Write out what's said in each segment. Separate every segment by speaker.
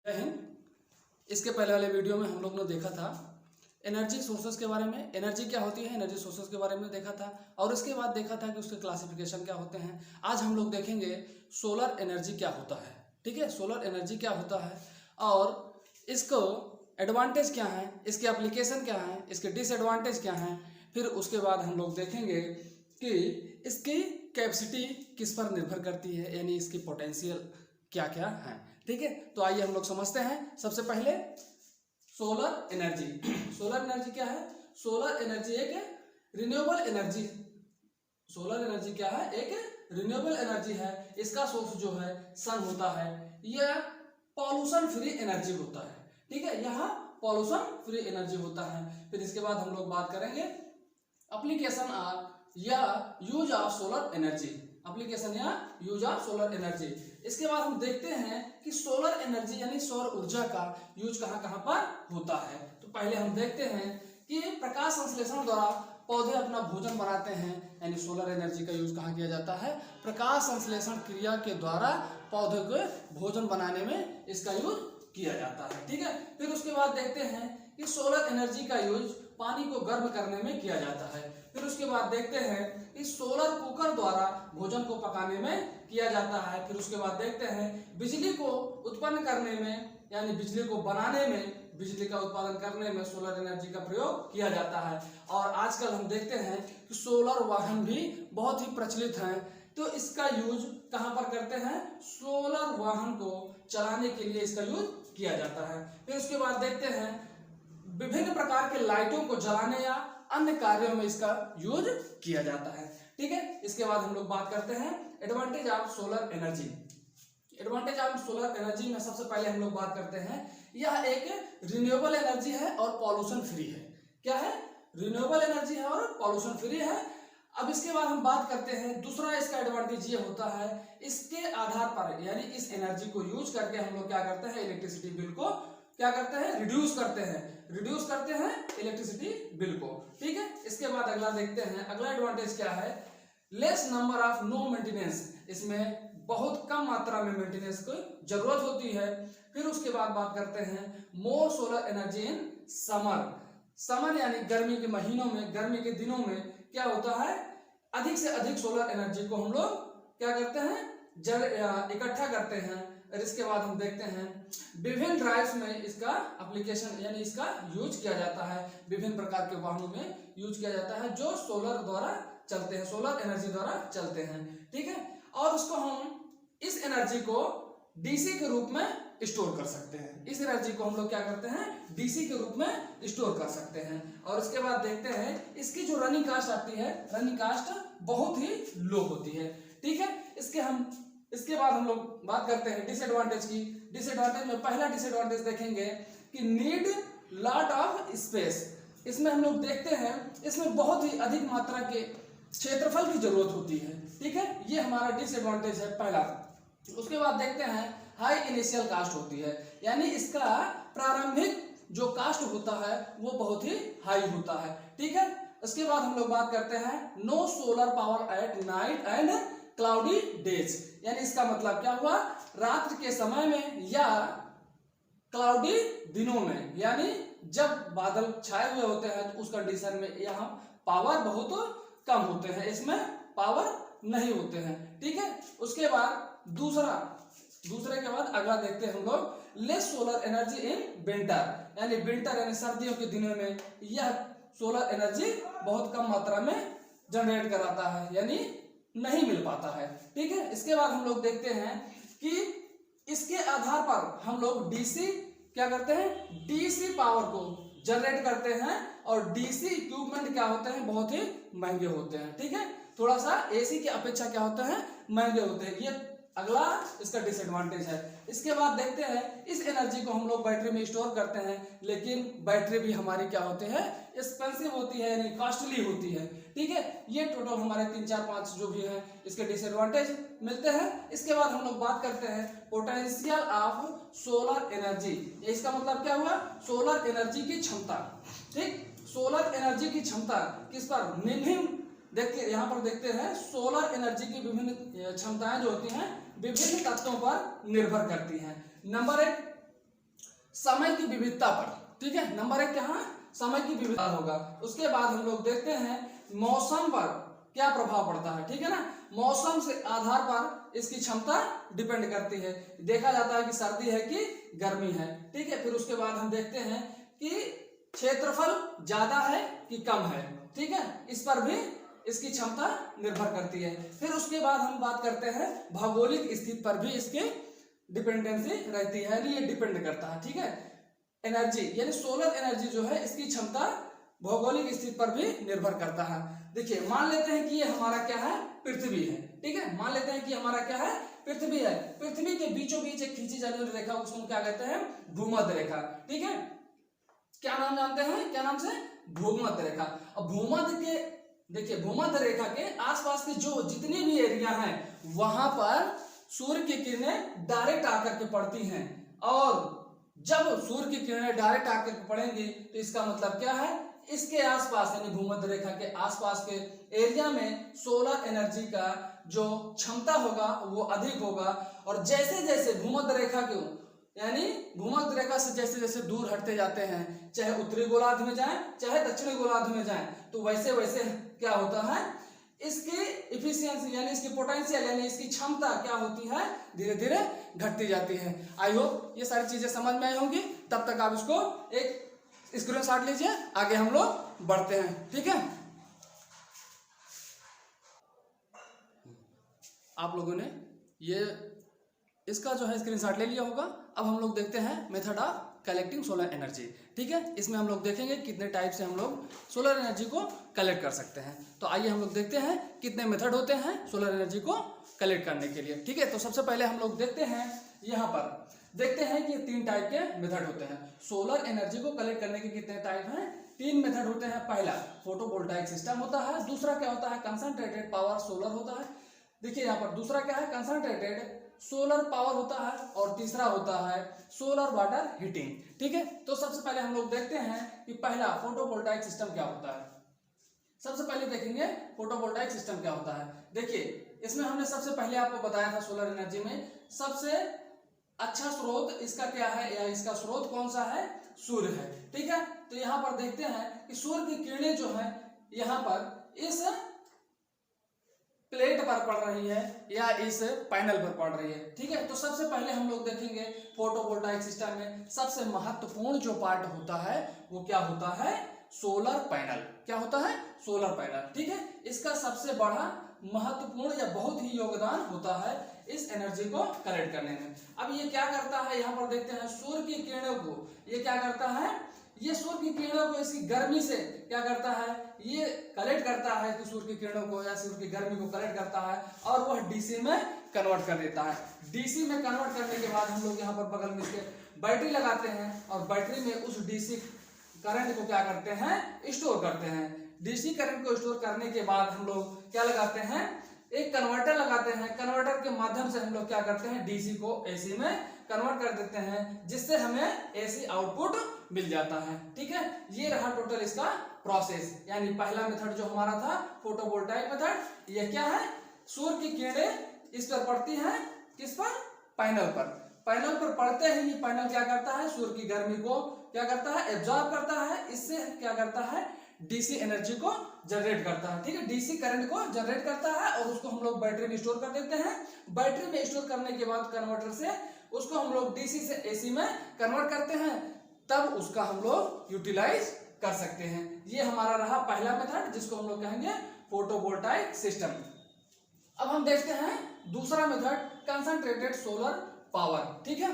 Speaker 1: जय हिंद। इसके पहले वाले वीडियो में हम लोग ने देखा था एनर्जी सोर्सेस के बारे में, एनर्जी क्या होती है, एनर्जी सोर्सेस के बारे में देखा था और उसके बाद देखा था कि उसके क्लासिफिकेशन क्या होते हैं। आज हम लोग देखेंगे सोलर एनर्जी क्या होता है। ठीक है, सोलर एनर्जी क्या होता है और इसको एडवांटेज क्या है, इसके एप्लीकेशन क्या है, इसके डिसएडवांटेज क्या हैं। फिर उसके बाद हम लोग देखेंगे कि इसकी कैपेसिटी किस पर निर्भर करती है, यानी इसकी पोटेंशियल क्या क्या है। ठीक है, तो आइए हम लोग समझते हैं। सबसे पहले सोलर एनर्जी। सोलर एनर्जी क्या है? सोलर एनर्जी एक रिन्यूएबल एनर्जी। सोलर एनर्जी क्या है? एक रिन्यूएबल एनर्जी है। इसका सोर्स जो है सन होता है। यह पॉल्यूशन फ्री एनर्जी होता है। ठीक है, यह पॉल्यूशन फ्री एनर्जी होता है। फिर इसके बाद हम लोग बात करेंगे एप्लीकेशन या use of solar energy. Application या यूज ऑफ सोलर एनर्जी। इसके बाद हम देखते हैं कि सोलर एनर्जी यानी सौर ऊर्जा का यूज कहाँ कहाँ पर होता है। तो पहले हम देखते हैं कि प्रकाश संश्लेषण द्वारा पौधे अपना भोजन बनाते हैं, यानी सोलर एनर्जी का यूज कहाँ किया जाता है? प्रकाश संश्लेषण क्रिया के द्वारा पौधे को भोजन बनाने में इसका यूज किया जाता है। ठीक है, फिर उसके बाद देखते हैं कि सोलर एनर्जी का यूज पानी को गर्म करने में किया जाता है। फिर उसके बाद देखते हैं कि सोलर कुकर द्वारा भोजन को पकाने में किया जाता है। फिर उसके बाद देखते हैं बिजली को उत्पन्न करने में, यानी बिजली को बनाने में, बिजली का उत्पादन करने में सोलर एनर्जी का प्रयोग किया जाता है। और आजकल हम देखते हैं कि सोलर वाहन भी बहुत ही प्रचलित हैं। तो इसका यूज कहाँ पर करते हैं? सोलर वाहन को चलाने के लिए इसका यूज किया जाता है। फिर उसके बाद देखते हैं विभिन्न प्रकार के लाइटों को जलाने या अन्य कार्यों में इसका यूज किया जाता है। ठीक है, इसके बाद हम लोग बात करते हैं advantage of solar energy. Advantage of solar energy में सबसे पहले हम लोग बात करते हैं यह एक रिन्यूएबल एनर्जी है और पॉल्यूशन फ्री है। क्या है? रिन्यूएबल एनर्जी है और पॉल्यूशन फ्री है। अब इसके बाद हम बात करते हैं दूसरा इसका एडवांटेज ये होता है, इसके आधार पर यानी इस एनर्जी को यूज करके हम लोग क्या करते हैं? इलेक्ट्रिसिटी बिल को क्या करते हैं? रिड्यूस करते हैं इलेक्ट्रिसिटी बिल को। ठीक है, इसके बाद अगला देखते हैं, अगला एडवांटेज क्या है? Less number of no maintenance. इसमें बहुत कम मात्रा में मेंटेनेंस की जरूरत होती है। फिर उसके बाद बात करते हैं more solar energy in summer. Summer यानी गर्मी के महीनों में, गर्मी के दिनों में क्या होता है? अधिक से अधिक सोलर एनर्जी को हम लोग क्या करते हैं? इकट्ठा करते हैं। और इसके बाद हम देखते हैं विभिन्न ड्राइव्स में इसका एप्लीकेशन यानी इसका यूज किया जाता है। विभिन्न प्रकार के वाहनों में यूज किया जाता है जो सोलर द्वारा चलते हैं, सोलर एनर्जी द्वारा चलते हैं। ठीक है, और उसको हम इस एनर्जी को डीसी के रूप में स्टोर कर सकते हैं। इस एनर्जी को हम लोग क्या करते हैं? डीसी के रूप में स्टोर कर सकते हैं। और उसके बाद देखते हैं इसकी जो रनिंग कास्ट आती है, रनिंग कास्ट बहुत ही लो होती है। ठीक है, इसके बाद हम लोग बात करते हैं डिसएडवांटेज की। डिसएडवांटेज में पहला डिसएडवांटेज देखेंगे कि नीड लॉट ऑफ स्पेस। इसमें हम लोग देखते हैं इसमें बहुत ही अधिक मात्रा के क्षेत्रफल की जरूरत होती है। ठीक है, ये हमारा डिसएडवांटेज है पहला। उसके बाद देखते हैं हाई इनिशियल कास्ट होती है, यानी इसका प्रारंभिक जो कास्ट होता है वो बहुत ही हाई होता है। ठीक है, उसके बाद हम लोग बात करते हैं no solar power at night and cloudy days. यानी इसका मतलब क्या हुआ? रात्रि के समय में या क्लाउडी दिनों में, यानी जब बादल छाए हुए होते हैं तो उस कंडीशन में यहाँ पावर बहुत कम होते हैं, इसमें पावर नहीं होते हैं। ठीक है, उसके बाद दूसरे के बाद अगला देखते हैं हम लोग less solar energy in winter. यानी विंटर यानी सर्दियों के दिनों में यह सोलर एनर्जी बहुत कम मात्रा में जनरेट कराता है, यानी नहीं मिल पाता है। ठीक है, इसके बाद हम लोग देखते हैं कि इसके आधार पर हम लोग डीसी क्या करते हैं? डीसी पावर को जनरेट करते हैं और डीसी इक्विपमेंट क्या होते हैं? बहुत ही महंगे होते हैं। ठीक है, थोड़ा सा एसी की अपेक्षा क्या होते हैं? महंगे होते हैं। ये अगला इसका डिसएडवांटेज है। इसके बाद देखते हैं इस एनर्जी को हम लोग बैटरी में स्टोर करते हैं, लेकिन बैटरी भी हमारी क्या होते हैं? एक्सपेंसिव होती है, यानी कॉस्टली होती है। ठीक है, ये टोटल हमारे 3 4 5 जो भी है इसके डिसएडवांटेज मिलते हैं। इसके बाद हम लोग बात करते हैं पोटेंशियल ऑफ सोलर एनर्जी। इसका मतलब क्या हुआ? सोलर एनर्जी की क्षमता। ठीक, सोलर एनर्जी की क्षमता किस पर? निम्न देखिए यहाँ पर देखते हैं सोलर एनर्जी की विभिन्न क्षमताएं जो होती हैं विभिन्न तत्वों पर निर्भर करती हैं। नंबर 1 समय की विविधता पर, ठीक है। नंबर 1 क्या है, समय की विविधता होगा। उसके बाद हम लोग देखते हैं मौसम पर क्या प्रभाव पड़ता है, ठीक है ना। मौसम से आधार पर इसकी क्षमता डिपेंड करती है। देखा जाता है कि सर्दी है कि गर्मी है, ठीक है। फिर उसके बाद हम देखते हैं कि क्षेत्रफल ज्यादा है कि कम है, ठीक है, इस पर भी इसकी क्षमता निर्भर करती है। फिर उसके बाद हम बात करते हैं भौगोलिक स्थिति पर भी इसकी डिपेंडेंसी रहती है, यानी ये डिपेंड करता है, ठीक है। एनर्जी यानी सोलर एनर्जी जो है इसकी क्षमता भौगोलिक स्थिति पर भी निर्भर करता है। देखिए मान लेते हैं कि ये हमारा क्या है, पृथ्वी है, ठीक है। मान लेते हैं कि हमारा क्या है, पृथ्वी है। पृथ्वी के बीचों बीच एक खींची जाने वाली रेखा, उसको क्या कहते हैं, भूमध्य रेखा, ठीक है। क्या नाम जानते हैं, क्या नाम से, भूमध्य रेखा। अब भूमध्य के, देखिए भूमध्य रेखा के आसपास के जो जितने भी एरिया हैं वहां पर सूर्य की किरणें डायरेक्ट आकर के पड़ती हैं, और जब सूर्य की किरणें डायरेक्ट आकर के पड़ेंगी तो इसका मतलब क्या है, इसके आसपास यानी भूमध्य रेखा के आसपास के एरिया में सोलर एनर्जी का जो क्षमता होगा वो अधिक होगा। और जैसे जैसे भूमध्य रेखा के यानी भूमध्य रेखा से जैसे जैसे दूर हटते जाते हैं, चाहे उत्तरी गोलार्ध में जाएं चाहे दक्षिणी गोलार्ध में जाएं, तो वैसे वैसे क्या होता है, इसकी इफिशियंसी यानी इसकी पोटेंशियल यानी इसकी क्षमता क्या होती है, धीरे धीरे घटती जाती है। आई होप ये सारी चीजें समझ में आई होंगी। तब तक आप इसको एक स्क्रीनशॉट लीजिए, आगे हम लोग बढ़ते हैं, ठीक है। आप लोगों ने ये इसका जो है स्क्रीनशॉट ले लिया होगा। अब हम लोग देखते हैं method of collecting solar energy, ठीक है। इसमें हम लोग देखेंगे कितने टाइप से हम लोग सोलर एनर्जी को कलेक्ट कर सकते हैं। तो आइए हम लोग देखते हैं कितने मेथड होते हैं सोलर एनर्जी को कलेक्ट करने के लिए, ठीक है। तो सबसे पहले हम लोग देखते हैं, यहाँ पर देखते हैं कि 3 टाइप के मेथड होते हैं। सोलर एनर्जी को कलेक्ट करने के कितने टाइप हैं, 3 मेथड होते हैं। पहला फोटोवोल्टाइक सिस्टम होता है, दूसरा क्या होता है, कंसंट्रेटेड पावर सोलर होता है। देखिए यहाँ पर दूसरा क्या है, कंसंट्रेटेड सोलर पावर होता है, और तीसरा होता है सोलर वाटर हीटिंग, ठीक है। तो सबसे पहले हम लोग देखते हैं कि पहला फोटोवोल्टाइक सिस्टम क्या होता है। सबसे पहले देखेंगे फोटोवोल्टाइक सिस्टम क्या होता है। देखिए इसमें हमने सबसे पहले आपको बताया था सोलर एनर्जी में सबसे अच्छा स्रोत इसका क्या है, या इसका स्रोत कौन सा है, सूर्य है, ठीक है। तो यहाँ पर देखते हैं कि सूर्य की किरणें जो है यहाँ पर इस प्लेट पर पड़ रही है या इस पैनल पर पड़ रही है, ठीक है। तो सबसे पहले हम लोग देखेंगे फोटोवोल्टाइक सिस्टम में सबसे महत्वपूर्ण जो पार्ट होता है वो क्या होता है, सोलर पैनल। क्या होता है, सोलर पैनल, ठीक है। इसका सबसे बड़ा महत्वपूर्ण या बहुत ही योगदान होता है इस एनर्जी को कलेक्ट करने में। अब ये क्या करता है, यहाँ पर देखते हैं सूर्य की किरणों को ये क्या करता है, ये सूर्य की किरणों को इसकी गर्मी से क्या करता है, ये कलेक्ट करता है कि सूर्य की किरणों को या सूर्य की गर्मी को कलेक्ट करता है और वह डीसी में कन्वर्ट कर देता है। डीसी में कन्वर्ट करने के बाद हम लोग यहाँ पर बगल में इसके बैटरी लगाते हैं और बैटरी में उस डीसी करंट को क्या करते हैं, स्टोर करते हैं। डीसी करंट को स्टोर करने के बाद हम लोग क्या लगाते हैं, एक कन्वर्टर लगाते हैं। कन्वर्टर के माध्यम से हम लोग क्या करते हैं, डीसी को एसी में कन्वर्ट कर देते हैं, जिससे हमें एसी आउटपुट मिल जाता है, ठीक है। ये रहा टोटल इसका प्रोसेस। यानी पहला मेथड जो हमारा था फोटोवोल्टाइक मेथड, ये क्या है, सूर्य की किरणें इस पर पड़ती हैं, किस पर, पैनल पर। पैनल पर पड़ते ही ये पैनल क्या करता है, सूर्य की गर्मी को क्या करता है, एब्जॉर्ब करता है। इससे क्या करता है, डीसी एनर्जी को जनरेट करता है, ठीक है। डीसी करंट को जनरेट करता है और उसको हम लोग बैटरी में स्टोर कर देते हैं। बैटरी में स्टोर करने के बाद कन्वर्टर से उसको हम लोग डीसी से एसी में कन्वर्ट करते हैं, तब उसका हम लोग यूटिलाइज कर सकते हैं। ये हमारा रहा पहला मेथड, जिसको हम लोग कहेंगे फोटोवोल्टाइक सिस्टम। अब हम देखते हैं दूसरा मेथड, कंसंट्रेटेड सोलर पावर, ठीक है।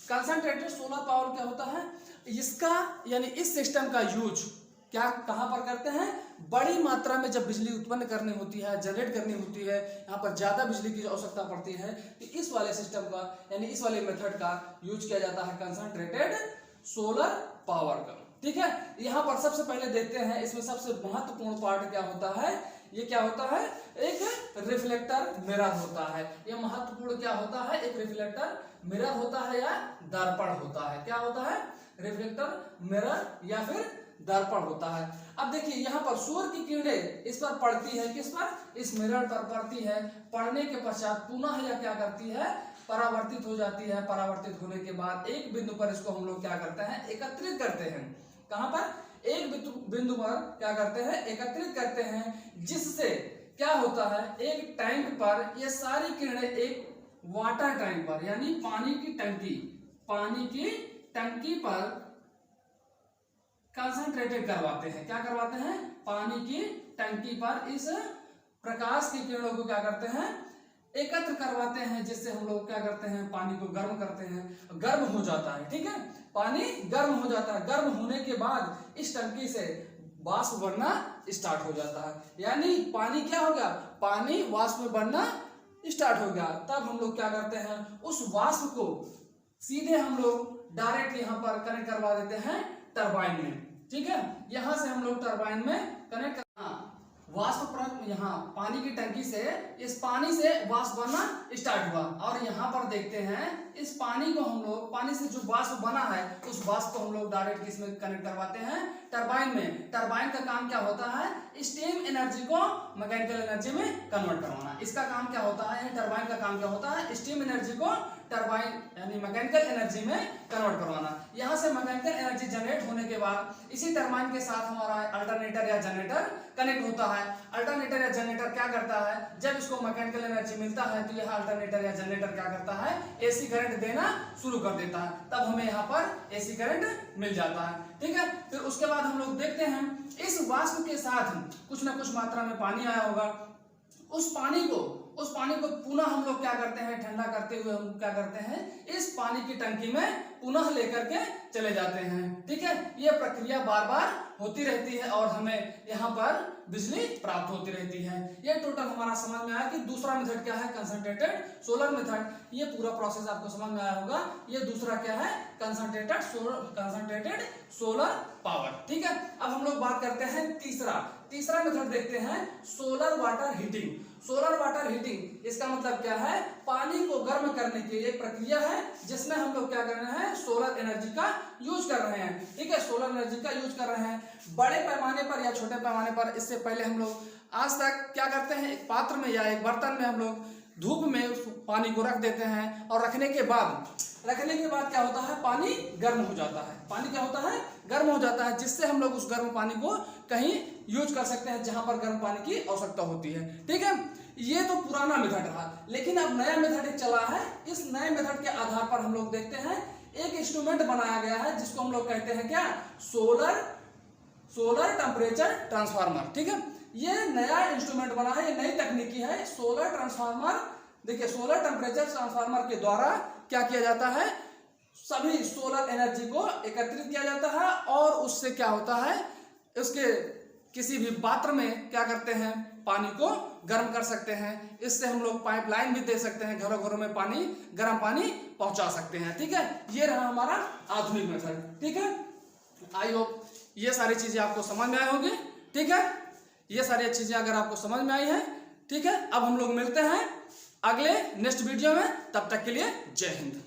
Speaker 1: कंसंट्रेटेड सोलर पावर क्या होता है, इसका यानी इस सिस्टम का यूज क्या कहां पर करते हैं, बड़ी मात्रा में जब बिजली उत्पन्न करनी होती है, जनरेट करनी होती है, यहाँ पर ज्यादा बिजली की आवश्यकता पड़ती है, तो इस वाले सिस्टम का यानी इस वाले मेथड का यूज किया जाता है कंसंट्रेटेड सोलर पावर का, ठीक है। यहाँ पर सबसे पहले देखते हैं इसमें सबसे महत्वपूर्ण पार्ट क्या होता है, ये क्या होता है, एक रिफ्लेक्टर मिरर होता है। ये महत्वपूर्ण क्या होता है, एक रिफ्लेक्टर मिरर होता है या दर्पण होता है। क्या होता है, रिफ्लेक्टर मिरर या फिर दर्पण होता है। अब देखिए यहाँ पर सूर्य की किरणें इस पर पड़ती है, किस पर, इस मिरर पर पड़ती है। पड़ने के पश्चात पुनः यह क्या करती है, परावर्तित हो जाती है। परावर्तित होने के बाद एक बिंदु पर इसको हम लोग क्या करते हैं, एकत्रित करते हैं। कहां पर? एक बिंदु पर क्या करते हैं, एकत्रित करते हैं, जिससे क्या होता है, एक टैंक पर ये सारी किरणें एक वाटर टैंक पर यानी पानी की टंकी पर कंसंट्रेटेड करवाते हैं। क्या करवाते हैं? पानी की टंकी पर इस प्रकाश की किरणों को क्या करते हैं, एकत्र करवाते हैं, जिससे हम लोग क्या करते हैं, पानी को गर्म करते हैं। गर्म हो जाता है, ठीक है, पानी गर्म हो जाता है। गर्म होने के बाद इस टंकी से वाष्प बनना स्टार्ट हो जाता है, यानी पानी क्या हो गया, पानी वाष्प में बनना स्टार्ट हो गया। तब हम लोग क्या करते हैं, उस वाष्प को सीधे हम लोग डायरेक्ट यहाँ पर कनेक्ट करवा देते हैं टरबाइन में। ठीक है, यहां से हम लोग टरबाइन में कनेक्ट वाष्प यहाँ पानी की टंकी से इस पानी से वाष्प बनना स्टार्ट हुआ, और यहाँ पर देखते हैं इस पानी को हम लोग, पानी से जो वाष्प बना है उस वाष्प को हम लोग डायरेक्ट इसमें कनेक्ट करवाते हैं टरबाइन में। टरबाइन का काम क्या होता है, स्टीम एनर्जी को मैकेनिकल एनर्जी में कन्वर्ट करवाना। इसका काम क्या होता है, टरबाइन का काम क्या होता है, स्टीम एनर्जी को टरबाइन यानी मैकेनिकल एनर्जी में कन्वर्ट करवाना। यहाँ से मैकेनिकल एनर्जी जनरेट होने के बाद इसी टरबाइन के साथ हमारा अल्टरनेटर या जनरेटर कनेक्ट होता है। अल्टरनेटर या जनरेटर क्या करता है, जब इसको मैकेनिकल एनर्जी मिलता है तो यह अल्टरनेटर या जनरेटर क्या करता है, एसी करंट देना शुरू कर देता है। तब हमें यहाँ पर एसी करंट मिल जाता है। ठीक है, फिर उसके बाद हम लोग देखते हैं इस वाष्प के साथ कुछ ना कुछ मात्रा में पानी आया होगा। उस पानी को पुनः हम लोग क्या करते हैं, ठंडा करते हुए हम क्या करते हैं, इस पानी की टंकी में पुनः लेकर के चले जाते हैं। ठीक है, ये प्रक्रिया बार बार होती रहती है और हमें यहाँ पर बिजली प्राप्त होती रहती है। ये टोटल हमारा समझ में आया कि दूसरा मेथड क्या है, कंसंट्रेटेड सोलर मेथड। ये पूरा प्रोसेस आपको समझ में आया होगा। ये दूसरा क्या है, कंसंट्रेटेड सोलर पावर। ठीक है, अब हम लोग बात करते हैं तीसरा मेथड देखते हैं, solar water heating. Solar water heating इसका मतलब क्या है, पानी को गर्म करने की एक प्रक्रिया है जिसमें हम लोग क्या कर रहे हैं, सोलर एनर्जी का यूज कर रहे हैं। ठीक है, सोलर एनर्जी का यूज कर रहे हैं बड़े पैमाने पर या छोटे पैमाने पर। इससे पहले हम लोग आज तक क्या करते हैं, एक पात्र में या एक बर्तन में हम लोग धूप में उस पानी को रख देते हैं, और रखने के बाद क्या होता है, पानी गर्म हो जाता है। पानी क्या होता है, गर्म हो जाता है, जिससे हम लोग उस गर्म पानी को कहीं यूज कर सकते हैं जहां पर गर्म पानी की आवश्यकता होती है। ठीक है, ये तो पुराना मेथड रहा, लेकिन अब नया मेथड एक चला है। इस नए मेथड के आधार पर हम लोग देखते हैं एक इंस्ट्रूमेंट बनाया गया है जिसको हम लोग कहते हैं क्या, सोलर टेम्परेचर ट्रांसफार्मर। ठीक है, ये नया इंस्ट्रूमेंट बना है, ये नई तकनीकी है सोलर ट्रांसफार्मर। देखिए, सोलर टेम्परेचर ट्रांसफार्मर के द्वारा क्या किया जाता है, सभी सोलर एनर्जी को एकत्रित किया जाता है, और उससे क्या होता है, उसके किसी भी पात्र में क्या करते हैं, पानी को गर्म कर सकते हैं। इससे हम लोग पाइपलाइन भी दे सकते हैं, घरों घरों में गर्म पानी पहुंचा सकते हैं। ठीक है, ये रहा हमारा आधुनिक मेथड। ठीक है, आई होप ये सारी चीजें आपको समझ में आई होंगी। ठीक है, ये सारी चीजें अगर आपको समझ में आई हैं, ठीक है, अब हम लोग मिलते हैं अगले नेक्स्ट वीडियो में। तब तक के लिए जय हिंद।